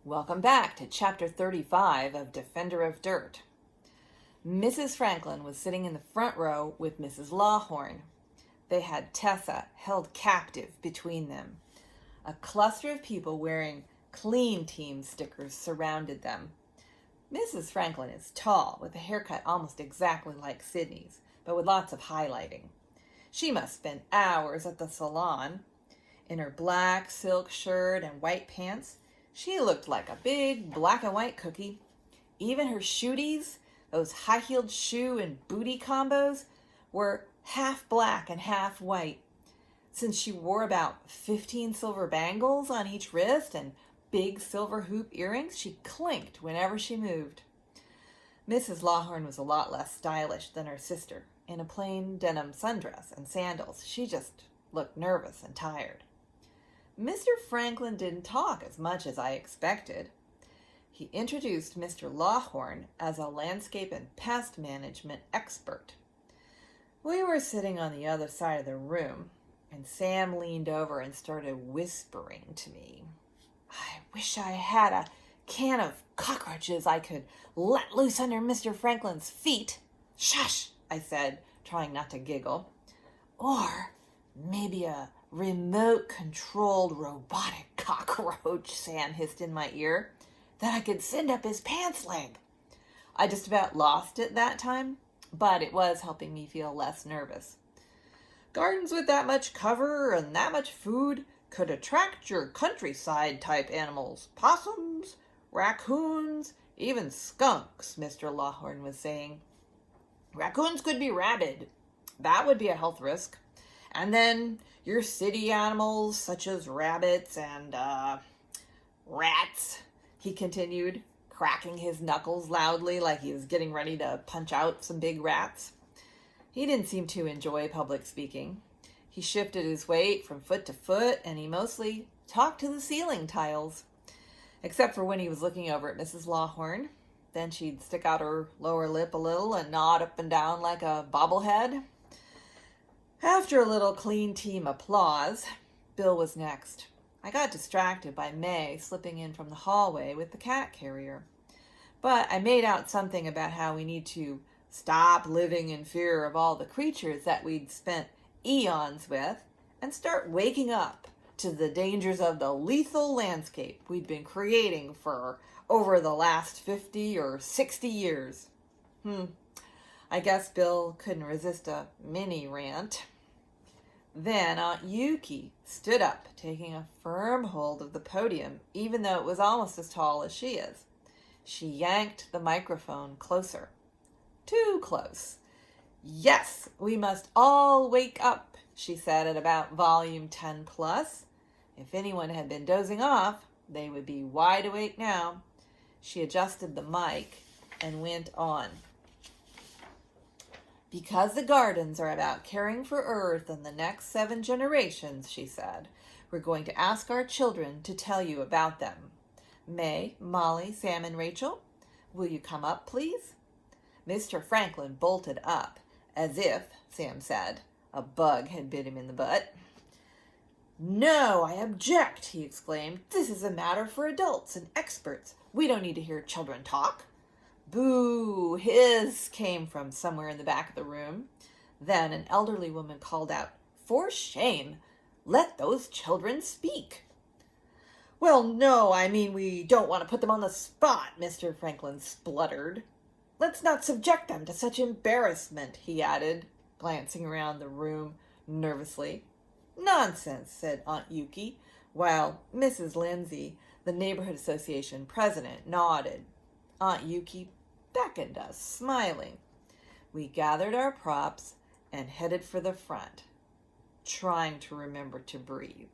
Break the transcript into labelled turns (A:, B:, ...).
A: Welcome back to Chapter 35 of Defender of Dirt. Mrs. Franklin was sitting in the front row with Mrs. Lawhorn. They had Tessa held captive between them. A cluster of people wearing Clean Team stickers surrounded them. Mrs. Franklin is tall, with a haircut almost exactly like Sydney's, but with lots of highlighting. She must spend hours at the salon. In her black silk shirt and white pants, she looked like a big black and white cookie. Even her shooties, those high-heeled shoe and booty combos, were half black and half white. Since she wore about 15 silver bangles on each wrist and big silver hoop earrings, she clinked whenever she moved. Mrs. Lawhorn was a lot less stylish than her sister. In a plain denim sundress and sandals, she just looked nervous and tired. Mr. Franklin didn't talk as much as I expected. He introduced Mr. Lawhorn as a landscape and pest management expert. We were sitting on the other side of the room, and Sam leaned over and started whispering to me. I wish I had a can of cockroaches I could let loose under Mr. Franklin's feet. Shush, I said, trying not to giggle. Or maybe a remote-controlled robotic cockroach, Sam hissed in my ear, that I could send up his pants leg. I just about lost it that time, but it was helping me feel less nervous. Gardens with that much cover and that much food could attract your countryside-type animals. Possums, raccoons, even skunks, Mr. Lawhorn was saying. Raccoons could be rabid. That would be a health risk. And then your city animals, such as rabbits and rats, he continued, cracking his knuckles loudly like he was getting ready to punch out some big rats. He didn't seem to enjoy public speaking. He shifted his weight from foot to foot, and he mostly talked to the ceiling tiles, except for when he was looking over at Mrs. Lawhorn. Then she'd stick out her lower lip a little and nod up and down like a bobblehead. After a little Clean Team applause, Bill was next. I got distracted by May slipping in from the hallway with the cat carrier. But I made out something about how we need to stop living in fear of all the creatures that we'd spent eons with and start waking up to the dangers of the lethal landscape we'd been creating for over the last 50 or 60 years. I guess Bill couldn't resist a mini rant. Then Aunt Yuki stood up, taking a firm hold of the podium, even though it was almost as tall as she is. She yanked the microphone closer. Too close. Yes, we must all wake up, she said at about volume 10 plus. If anyone had been dozing off, they would be wide awake now. She adjusted the mic and went on. Because the gardens are about caring for Earth and the next 7 generations, she said, we're going to ask our children to tell you about them. May, Molly, Sam, and Rachel, will you come up, please? Mr. Franklin bolted up, as if, Sam said, a bug had bit him in the butt. No, I object, he exclaimed. This is a matter for adults and experts. We don't need to hear children talk. Boo! Hiss came from somewhere in the back of the room. Then an elderly woman called out, For shame! Let those children speak. Well, no, I mean we don't want to put them on the spot, Mr. Franklin spluttered. Let's not subject them to such embarrassment, he added, glancing around the room nervously. Nonsense, said Aunt Yuki, while Mrs. Lindsay, the Neighborhood Association president, nodded. Aunt Yuki beckoned us, smiling. We gathered our props and headed for the front, trying to remember to breathe.